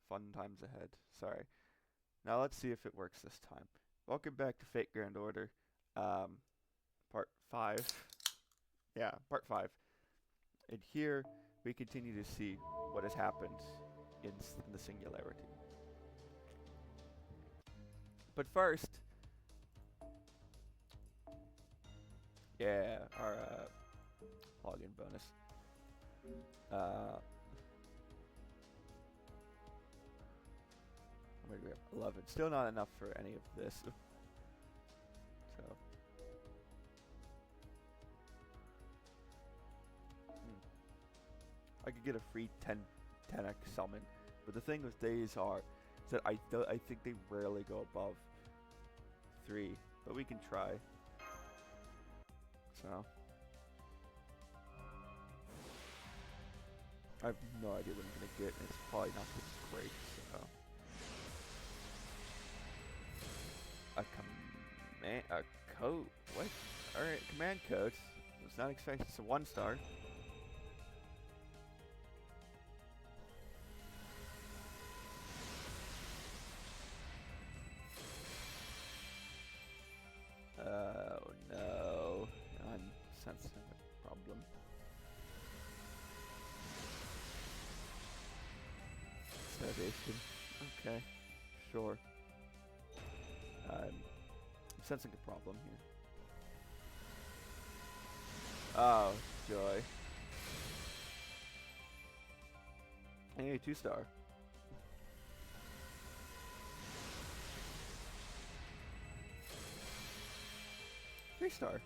fun times ahead. Sorry. Now let's see if it works this time. Welcome back to Fate Grand Order, part 5. Yeah, part 5. And here we continue to see what has happened in the singularity. But first, yeah, our login bonus. How many do we have? 11. Still not enough for any of this. So. I could get a free 10x summon, but the thing with these is that I think they rarely go above 3, but we can try. So I have no idea what I'm gonna get, and it's probably not gonna be great. So a code. What? All right, command code. I was not expecting. It's a 1-star. Oh no, I'm sensing a problem. Starvation. Okay, sure. I'm sensing a problem here. Oh, joy. Hey, 2-star. Three-star.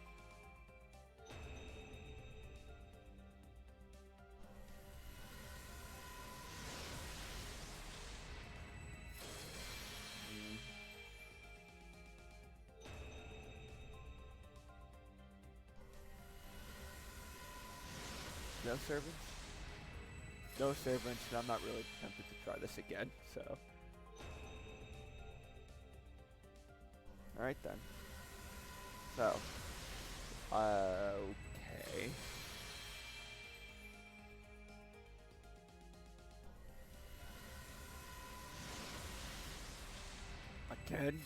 No servants? No servants, and I'm not really tempted to try this again, so. Alright then. So. Okay. Again?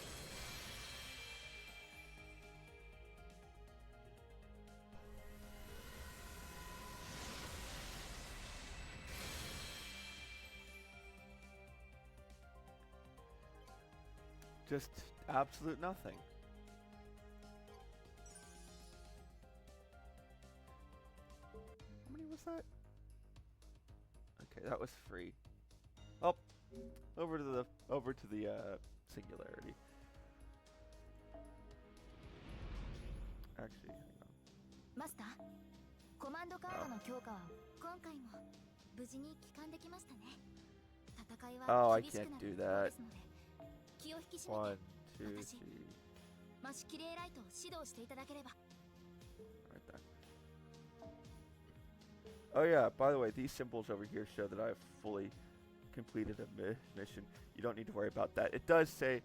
Just absolute nothing. How many was that? Okay, that was free. Oh, over to the singularity. Actually, hang on. Master, command card の強化は今回も無事に帰還できましたね。戦いは厳しくなる一方ですので、気を引き締めて私、マシキレイライトを指導していただければ。Right there. Oh yeah, by the way, these symbols over here show that I have fully completed a mission. You don't need to worry about that. It does say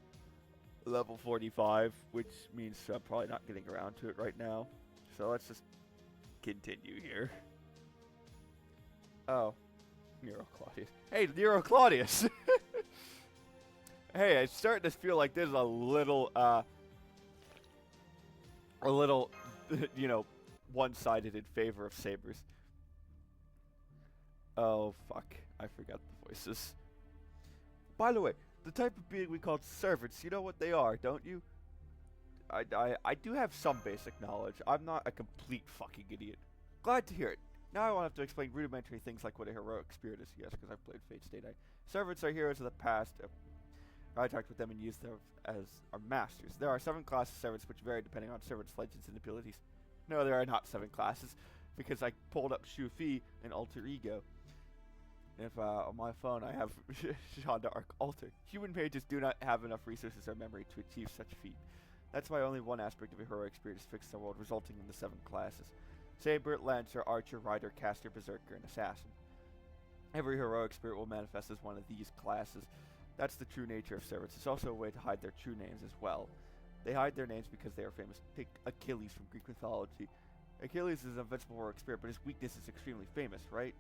level 45, which means I'm probably not getting around to it right now. So let's just continue here. Oh, Nero Claudius. Hey, Nero Claudius! Hey, it's starting to feel like there's a little, you know, one-sided in favor of Sabers. Oh, fuck. I forgot the voices. By the way, the type of being we call servants, you know what they are, don't you? I do have some basic knowledge. I'm not a complete fucking idiot. Glad to hear it. Now I won't have to explain rudimentary things like what a heroic spirit is, yes, because I've played Fate Stay Night. Servants are heroes of the past. I talked with them and used them as our masters. There are 7 classes of servants which vary depending on servants' legends and abilities. No, there are not 7 classes, because I pulled up Shufi and Alter Ego. If on my phone I have Jean d'Arc Alter. Human mages do not have enough resources or memory to achieve such a feat. That's why only one aspect of a heroic spirit is fixed in the world, resulting in the 7 classes. Saber, Lancer, Archer, Rider, Caster, Berserker, and Assassin. Every heroic spirit will manifest as one of these classes. That's the true nature of servants. It's also a way to hide their true names as well. They hide their names because they are famous. Take Achilles from Greek mythology. Achilles is an invincible heroic spirit, but his weakness is extremely famous, right?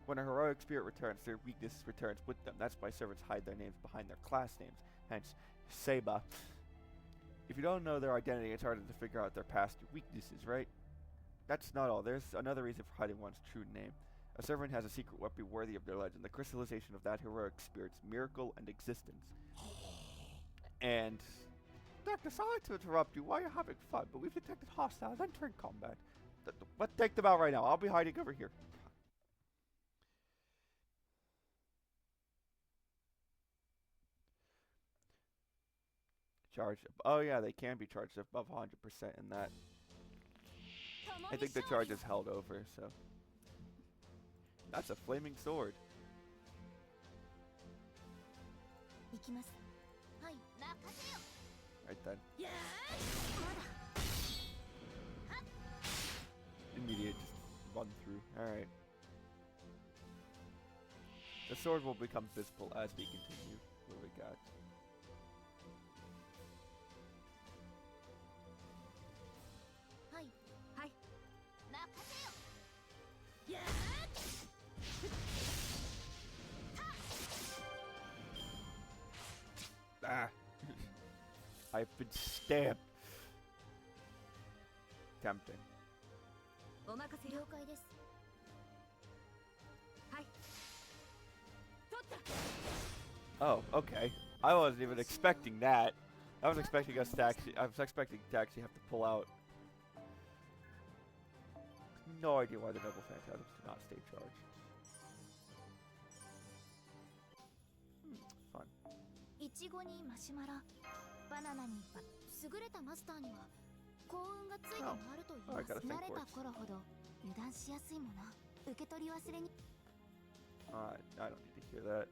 When a heroic spirit returns, their weakness returns with them. That's why servants hide their names behind their class names, hence Saber. If you don't know their identity, it's harder to figure out their past weaknesses, right? That's not all. There's another reason for hiding one's true name. A servant has a secret weapon worthy of their legend, the crystallization of that heroic spirit's miracle and existence. And... Doctor, sorry to interrupt you while you're having fun, but we've detected hostiles entering combat. Let's take them out right now. I'll be hiding over here. Charged. Oh yeah, they can be charged above 100% in that. I think the charge is held over, so. That's a flaming sword. Right then. Immediate just run through. Alright. The sword will become visible as we continue. What do we got? Ah. I've been stabbed. Tempting. Oh, okay. I wasn't even expecting that. I was expecting us to actually have to pull out. No idea why the noble phantasms do not stay charged. Fun. Oh, I gotta think words. I don't need to hear that.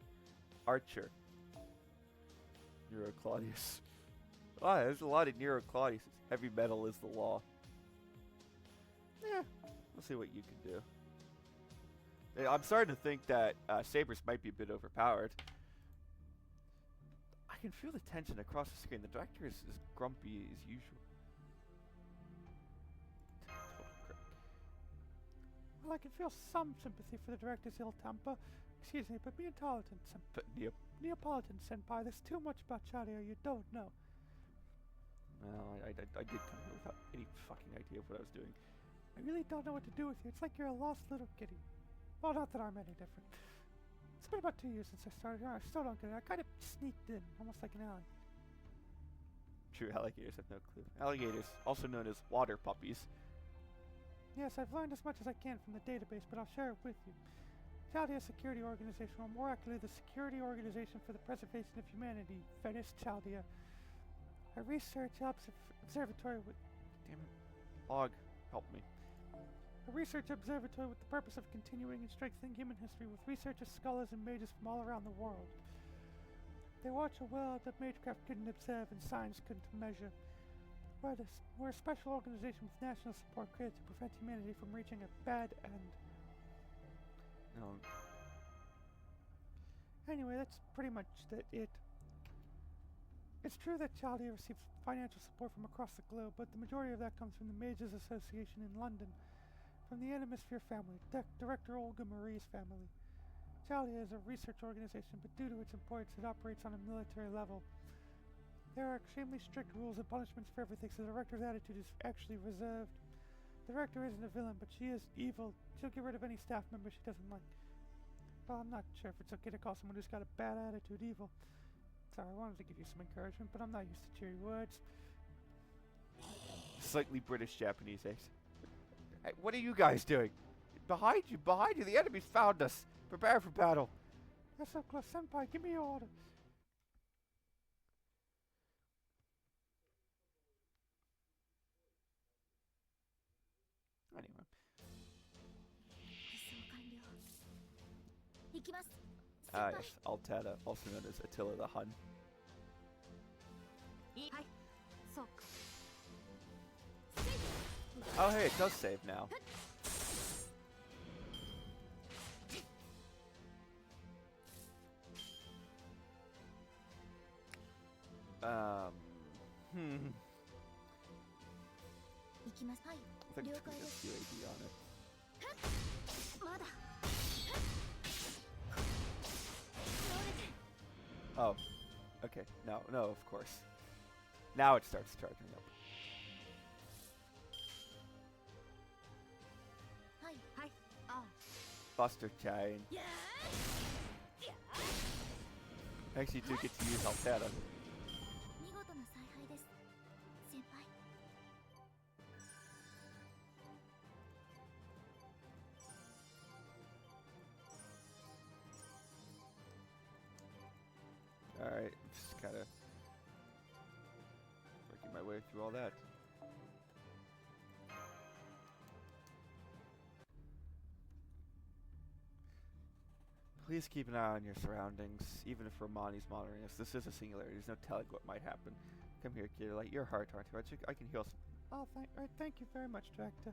Archer. Nero Claudius. Ah, there's a lot of Nero Claudius. Heavy metal is the law. Yeah, we'll see what you can do. Yeah, I'm starting to think that Sabers might be a bit overpowered. I can feel the tension across the screen. The director is grumpy as usual. Well, I can feel some sympathy for the director's ill temper. Excuse me, but Neapolitan Senpai, there's too much about Chadia you don't know. Well, I did come here without any fucking idea of what I was doing. I really don't know what to do with you. It's like you're a lost little kitty. Well, not that I'm any different. It's been about 2 years since I started here. I still don't get it. I kind of sneaked in, almost like an alley. True, alligators have no clue. Alligators, also known as water puppies. Yes, I've learned as much as I can from the database, but I'll share it with you. Chaldea Security Organization, or more accurately, the Security Organization for the Preservation of Humanity, Venice, Chaldea. A research observatory with... Damn it. Log, help me. A research observatory with the purpose of continuing and strengthening human history with researchers, scholars, and mages from all around the world. They watch a world that magecraft couldn't observe and science couldn't measure. We're a special organization with national support created to prevent humanity from reaching a bad end. No. Anyway, that's pretty much it. It's true that Chaldea receives financial support from across the globe, but the majority of that comes from the Mages Association in London, from the Animasphere family, Director Olga Marie's family. Chaldea is a research organization, but due to its importance, it operates on a military level. There are extremely strict rules and punishments for everything, so the Director's attitude is actually reserved. The Director isn't a villain, but she is evil. She'll get rid of any staff member she doesn't like. Well, I'm not sure if it's okay to call someone who's got a bad attitude evil. Sorry, I wanted to give you some encouragement, but I'm not used to cheery words. Slightly British-Japanese accent. Hey, what are you guys doing? Behind you, the enemy's found us. Prepare for battle. You're so close, Senpai, give me your order. Anyway. Ah yes, Altata, also known as Attila the Hun. Oh hey, it does save now. I think it's going to QAD on it. Oh, okay. No, of course. Now it starts charging up. Buster chain. Actually, do get to use Altera. Alright, just kind of working my way through all that. Please keep an eye on your surroundings, even if Romani's monitoring us. This is a singularity. There's no telling what might happen. Come here, kid. Like, you're hard, aren't you? I can heal some. Oh, thank you very much, Director.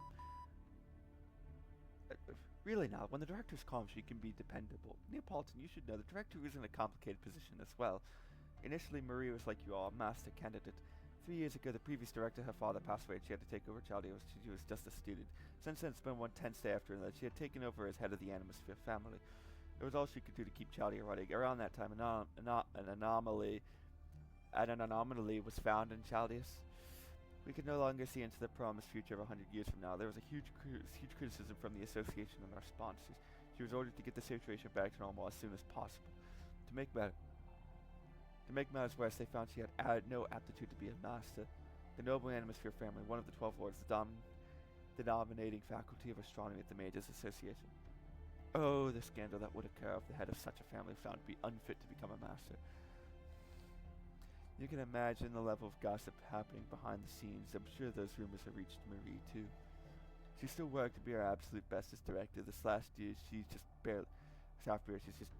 Really now, when the director's calm, she can be dependable. Neapolitan, you should know the director is in a complicated position as well. Initially, Marie was like you all, a master candidate. 3 years ago, the previous director, her father, passed away and she had to take over Chaldea. She was just a student. Since then, it's been one tense day after that. She had taken over as head of the Animosphere family. It was all she could do to keep Chaldea running. Around that time, an anomaly was found in Chaldeus. We could no longer see into the promised future of 100 years from now. There was a huge criticism from the association in our response. She was ordered to get the situation back to normal as soon as possible. To make matters worse, they found she had no aptitude to be a master. The noble Animosphere family, one of the 12 lords, the dominating faculty of astronomy at the Mages Association. Oh, the scandal that would occur if the head of such a family was found to be unfit to become a master. You can imagine the level of gossip happening behind the scenes. I'm sure those rumors have reached Marie, too. She still worked to be her absolute best as director. This last year, she's just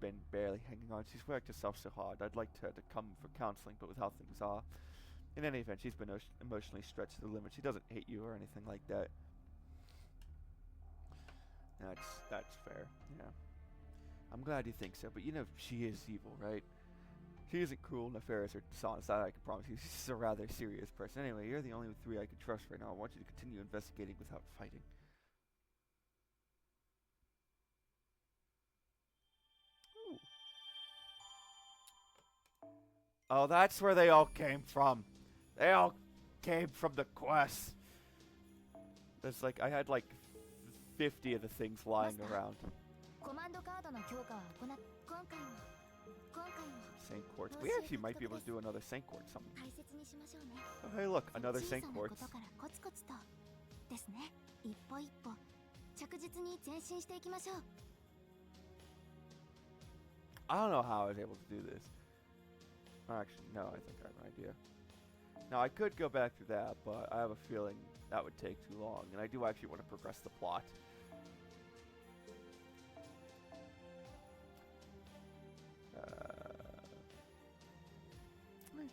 been barely hanging on. She's worked herself so hard. I'd like her to come for counseling, but with how things are. In any event, she's been emotionally stretched to the limit. She doesn't hate you or anything like that. That's fair, yeah. I'm glad you think so, but you know she is evil, right? She isn't cruel, nefarious, or dishonest, that I can promise you. She's just a rather serious person. Anyway, you're the only three I can trust right now. I want you to continue investigating without fighting. Ooh. Oh, that's where they all came from. They all came from the quest. There's like, I had like 50 of the things lying around. Saint Quartz. We actually might be able to do another Saint Quartz something. Oh, hey look, another Saint Quartz. I don't know how I was able to do this. Actually, no, I think I have an idea. Now, I could go back through that, but I have a feeling that would take too long, and I do actually want to progress the plot.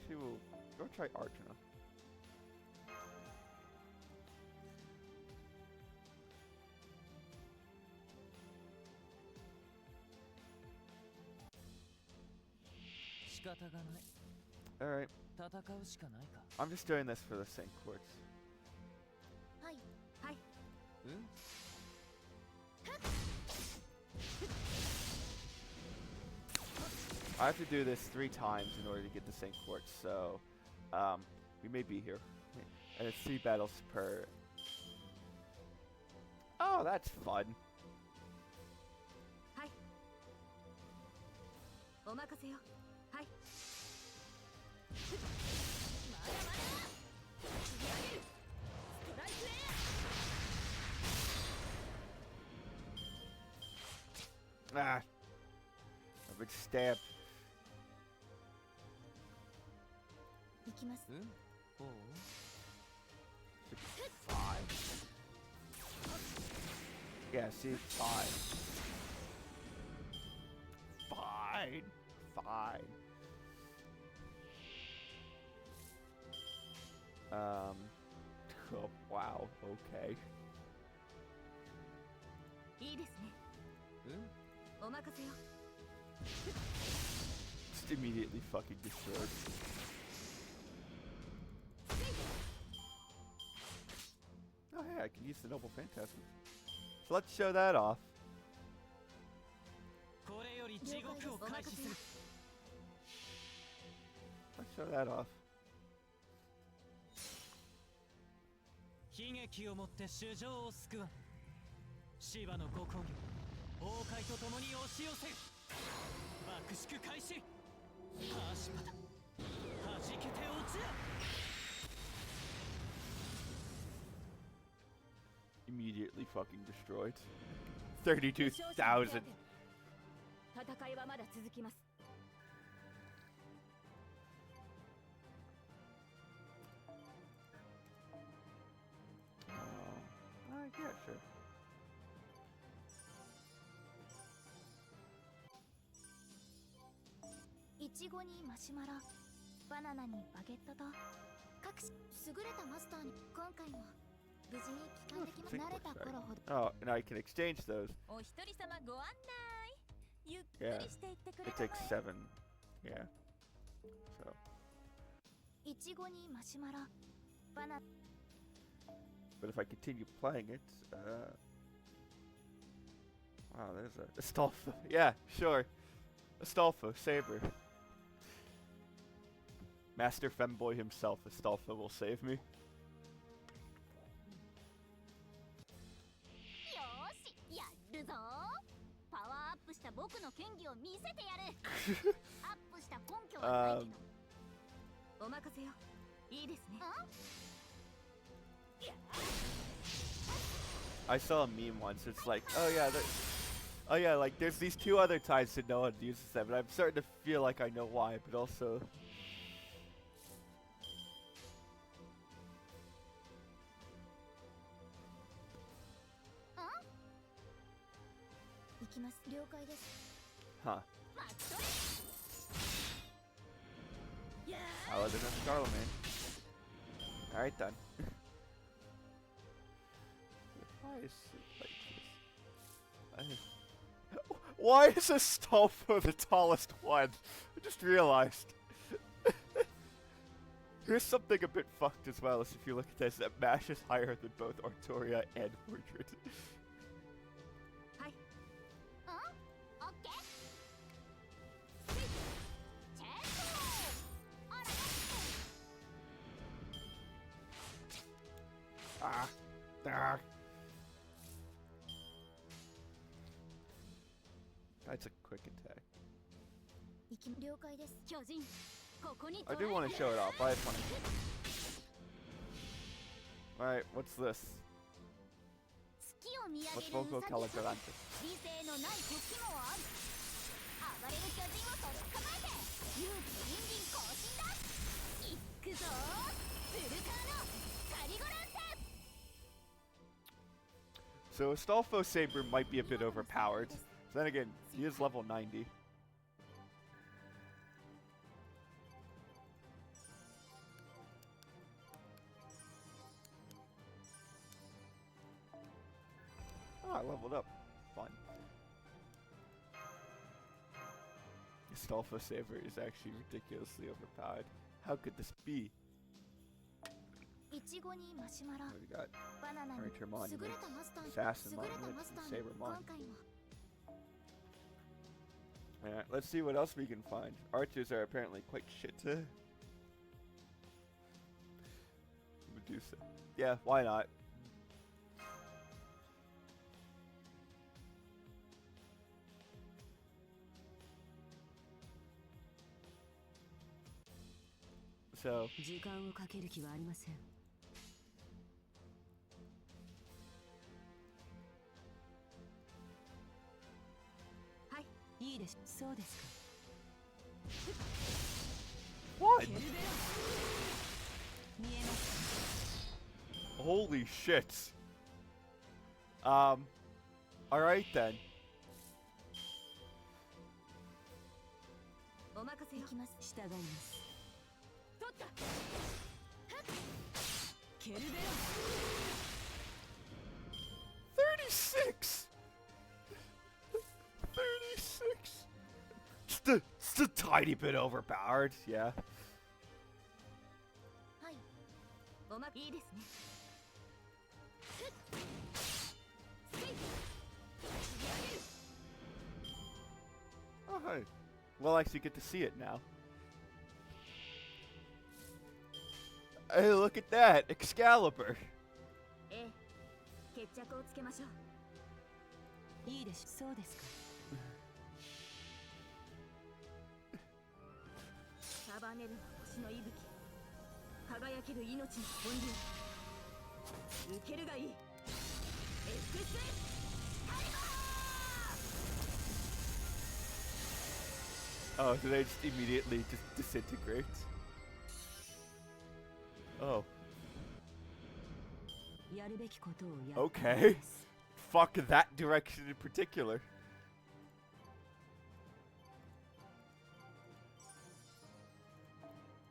Actually, we'll go try Arjuna. Alright. I'm just doing this for the Saint Quartz. I have to do this 3 times in order to get the Saint Quartz, so we may be here. And it's 3 battles per... Oh, that's fun. Ah! I've been stabbed. Five. Yeah, see, 5. Fine. Fine. Oh, wow, okay. Just immediately fucking destroyed. Oh hey, I can use the Noble Phantasm. So let's show that off. show that off. 悲劇をもって主情を救わん。芝のご公儀、王海と共に押し寄せる。爆縮開始。パーシパだ。弾けて落ちる。 Immediately fucking destroyed. 32,000. 戦いはまだ続きます。 Yeah, sure. イチゴにマシュマロ、バナナにバゲットと各種優れたマスターに今回も無事に帰還できま慣れた頃ほど。 Oh, and I can exchange those. お一人様ご案内。ゆっく Yeah. りしていってくれ It たま takes え。 7. Yeah. So. イチゴにマシュマロ、バナ But if I continue playing it, wow, there's a Astolfo. Yeah, sure. Astolfo Saber. Master Femboy himself, Astolfo will save me. よーし、やるぞー。パワーアップした僕の剣技を見せてやる。アップした根拠はないけど。お任せよ。いいですね。 I saw a meme once. It's like, oh yeah, like there's these two other times that no one uses them, and I'm starting to feel like I know why, but also. 行きます。了解です。 Huh. 待っとれ。 Paladin of Charlemagne. Alright then. Why is it like this? Why is Astolfo the tallest one? I just realized. Here's something a bit fucked as well, as if you look at this, that Mash is higher than both Artoria and Mordred. はい。オッケー。チェーンソー。あら。 Ah. Ah. That's a quick attack. 了解です。巨人。ここに I do want to show it off. I have fun. Alright, what's this? 月を見上げ What's る Vocal ウサギ Caligarante? さん。理性のない時もある。暴れる巨人を取っ捕まえて勇気倫理更新だ。行くぞー。ブルカーノカリゴランテ。 So Astolfo Saber might be a bit overpowered. Then again, he is level 90. Oh, I leveled up. Fun. Astolfo Saber is actually ridiculously overpowered. How could this be? イチゴにマシュマロ、 What do we got? バナナに Archer Monument, 優れたマスターに Assassin 優れた Monument, マスター and に Saber 今 Monument. 回も Alright, let's see what else we can find. Archers are apparently quite shit. Medusa. Yeah, why not? So, 時間をかける気はありません。はい、いいです。そうですか。 what? ケルベロ見えます。 Holy shit. Alright then. お任せよ。行きます。従います。取った。ケルベロ 36! 36! Just a tiny bit overpowered, yeah. はい。おまいいですね。 Oh, hey. We'll actually get to see it now. Hey, look at that! Excalibur! ええ、決着をつけましょう。いいでしょ。そうですか。束ねるは星の息吹、輝ける命の本流。受けるがいい。Oh, do they just immediately just disintegrate? Oh. やるべきことをやる。Okay. Fuck that direction in particular.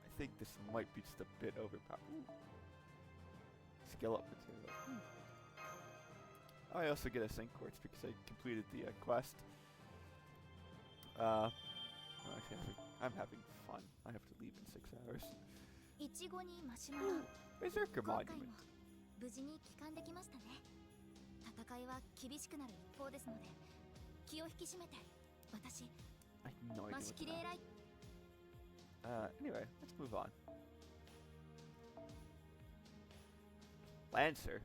I think this might be just a bit overpowered. Skill up material. I also get a sync quartz because I completed the quest. Actually, I'm having fun. I have to leave in 6 hours. いちごにマシュマロ。 Berserker 今回 Monument. も無事に帰還できましたね。戦いは厳しくなる一方ですので、気を引き締めて。私、 I have no idea マ what シ that キレイライ。 Anyway, let's move on. Lancer.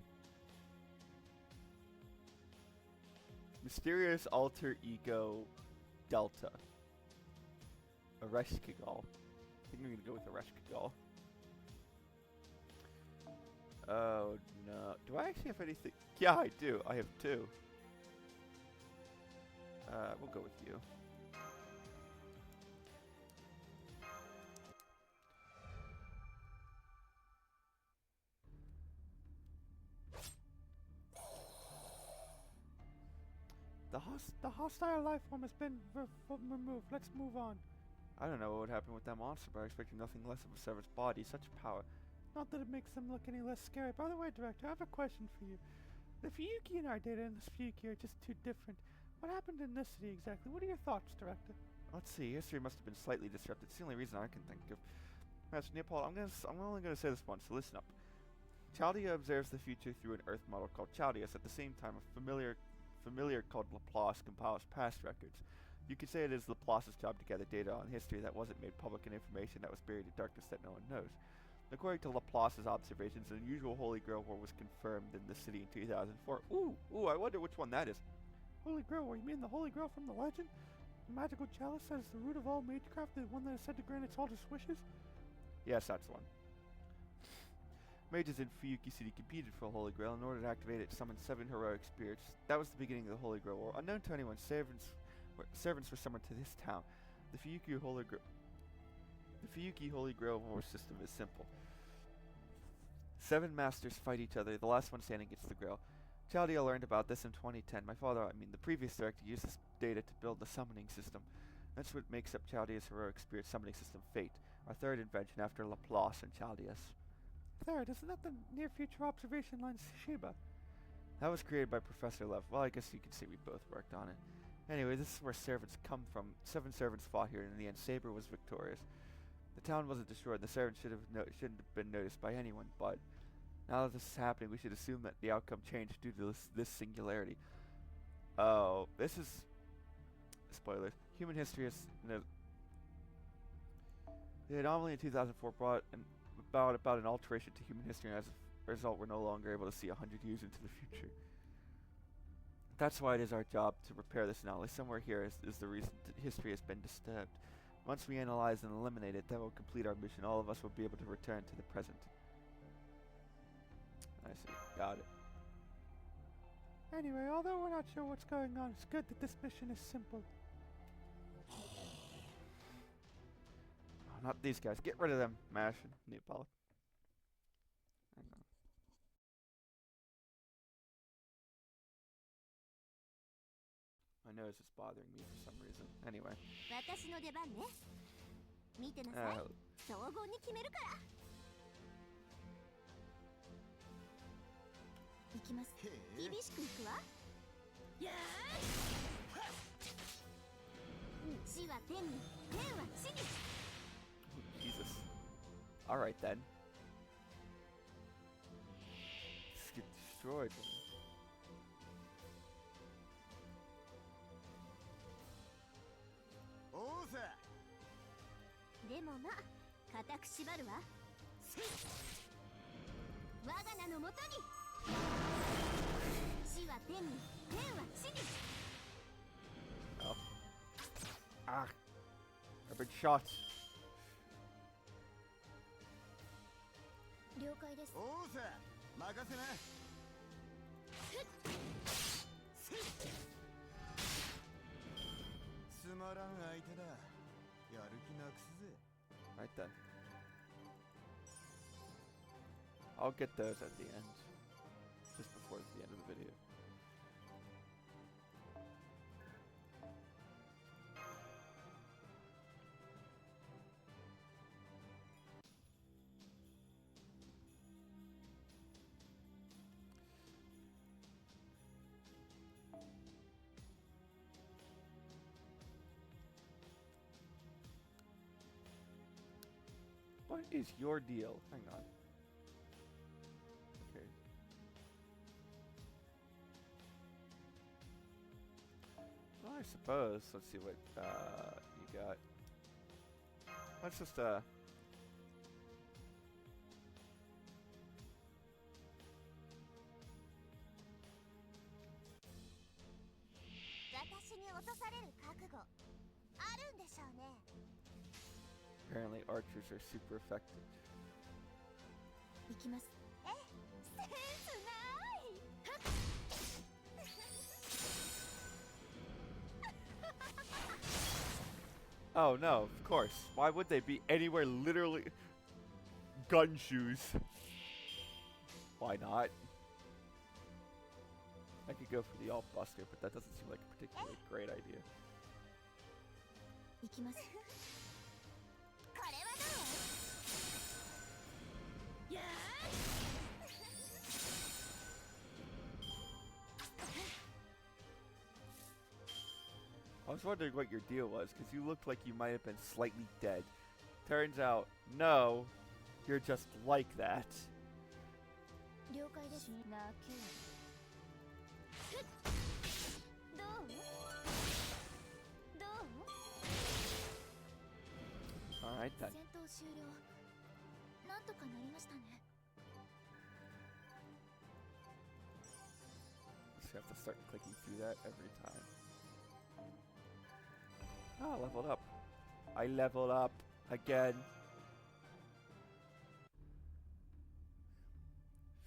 Mysterious alter ego Delta. Areshkigal. I think we're gonna go with Areshkigal. Oh no. Do I actually have anything? Yeah, I do. I have 2. We'll go with you. The hostile life form has been removed. Let's move on. I don't know what would happen with that monster, but I expected nothing less of a Sever's body. Such power. Not that it makes them look any less scary. By the way, Director, I have a question for you. The Fuyuki in our data and the Fuyuki are just too different. What happened in this city exactly? What are your thoughts, Director? Let's see. History must have been slightly disrupted. It's the only reason I can think of. Master Neopol, I'm only gonna say this once, so listen up. Chaldea observes the future through an Earth model called Chaldeus. At the same time, a familiar called Laplace compiles past records. You could say it is Laplace's job to gather data on history that wasn't made public and information that was buried in darkness that no one knows. According to Laplace's observations, an unusual Holy Grail War was confirmed in the city in 2004. Ooh, I wonder which one that is. Holy Grail War? You mean the Holy Grail from the legend? The magical chalice that is the root of all magecraft, the one that is said to grant its altar's wishes? Yes, that's one. Mages in Fuyuki City competed for the Holy Grail. In order to activate it, summoned 7 heroic spirits. That was the beginning of the Holy Grail War. Unknown to anyone, servants were summoned to this town. The Fuyuki Holy Grail War system is simple. 7 masters fight each other. The last one standing gets the Grail. Chaldea learned about this in 2010. The previous director, used this data to build the summoning system. That's what makes up Chaldea's heroic spirit summoning system, Fate, our 3rd invention after Laplace and Chaldeus. 3rd, isn't that the near-future observation line Shiba? That was created by Professor Lev. Well, I guess you can see we both worked on it. Anyway, this is where servants come from. 7 servants fought here, and in the end, Saber was victorious. The town wasn't destroyed. The servants shouldn't have been noticed by anyone, but now that this is happening, we should assume that the outcome changed due to this singularity. Oh, this is... spoilers. Human history is... the anomaly in 2004 brought about an alteration to human history, and as a result, we're no longer able to see 100 years into the future. That's why it is our job to repair this anomaly. Somewhere here is the reason history has been disturbed. Once we analyze and eliminate it, that will complete our mission. All of us will be able to return to the present. I see. Got it. Anyway, although we're not sure what's going on, it's good that this mission is simple. Oh, not these guys. Get rid of them, Mash and Neopol. Hang on. My nose is bothering me for some reason. Anyway. 私の出番ね。見てなさい。総合に決めるから。行きます。厳しく行くわ。やー。地は天に、天は地に。Jesus. Alright then. Just get destroyed. でもまあ、固く縛るわ。我が名のもとに死は天に天は地に Oh. Ah. I've been shot. 了解です。おうさ任せな。つまらん相手だ。やる気なくすぜ。 Right then. I'll get those at the end. Just before the end of the video. What is your deal? Hang on. Okay. Well, I suppose. Let's see what you got. Let's just 私に落とされる覚悟あるんでしょうね。 apparently archers are super effective. 行きます。え、センスない。 Oh no, of course. Why would they be anywhere literally gun shoes? Why not? I could go for the all buster, but that doesn't seem like a particularly great idea. 行きます。これはどう？やー！ I was wondering what your deal was, because you looked like you might have been slightly dead. Turns out, no, you're just like that. 了解です。なけ。どう？どう？ Alright then. 戦闘終了。なんとかなりましたね。 So you have to start clicking through that every time. Oh, leveled up. I leveled up again.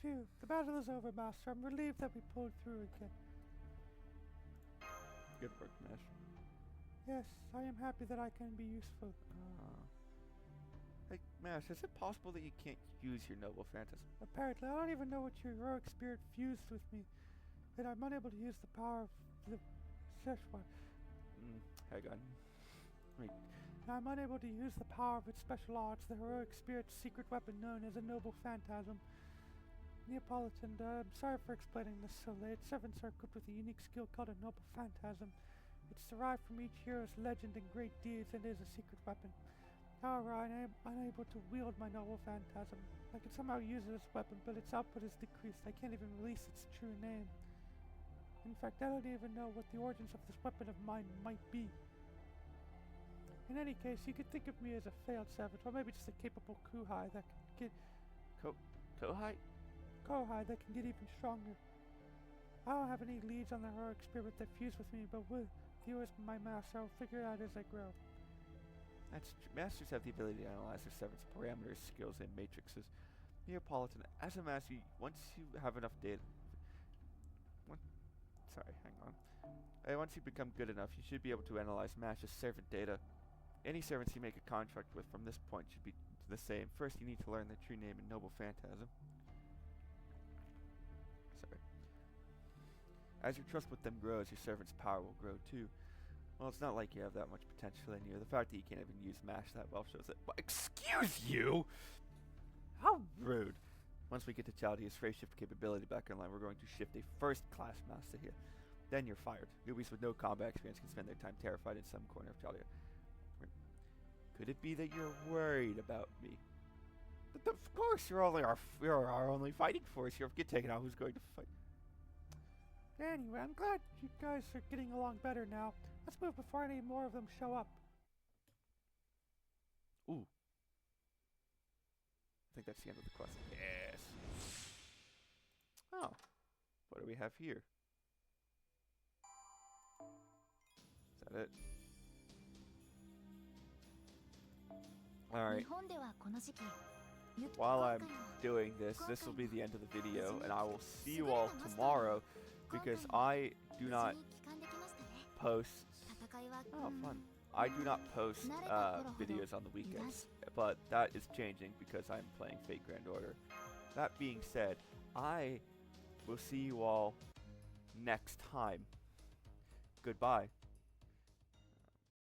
Phew, the battle is over, Master. I'm relieved that we pulled through again. Good work, Mesh. Yes, I am happy that I can be useful. Hey, Mash, is it possible that you can't use your noble phantasm? Apparently, I don't even know what your heroic spirit fused with me, that I'm unable to use the power of the Szechuan. Hang on. Wait. I'm unable to use the power of its special arts, the heroic spirit's secret weapon known as a noble phantasm. Neapolitan, I'm sorry for explaining this so late. Servants are equipped with a unique skill called a noble phantasm. It's derived from each hero's legend and great deeds and is a secret weapon. However, I am unable to wield my noble phantasm. I can somehow use it as a weapon, but its output is decreased. I can't even release its true name. In fact, I don't even know what the origins of this weapon of mine might be. In any case, you could think of me as a failed servant, or maybe just a capable Kohai that can get Kohai that can get even stronger. I don't have any leads on the heroic spirit that fuse with me, but with you as my master, I'll figure it out as I grow. That's true. Masters have the ability to analyze their servants' parameters, skills, and matrices. Neapolitan, as a master, once you have enough data... once you become good enough, you should be able to analyze Mash's servant data. Any servants you make a contract with from this point should be the same. First, you need to learn their true name and noble phantasm. Sorry. As your trust with them grows, your servant's power will grow too. Well, it's not like you have that much potential in you. The fact that you can't even use Mash that well shows it. Excuse you! How rude! Once we get to Chaldea's phrase shift capability back online, we're going to shift a first-class master here. Then you're fired. Newbies with no combat experience can spend their time terrified in some corner of Chaldea. Could it be that you're worried about me? But of course, you're our only fighting force. You'll get taken out. Who's going to fight? Anyway, I'm glad you guys are getting along better now. Let's move before any more of them show up. Ooh. I think that's the end of the quest. Yes. Oh. What do we have here? Is that it? Alright. While I'm doing this, this will be the end of the video, and I will see you all tomorrow, because I do not post... Oh, fun. I do not post videos on the weekends, but that is changing because I'm playing Fate Grand Order. That being said, I will see you all next time. Goodbye.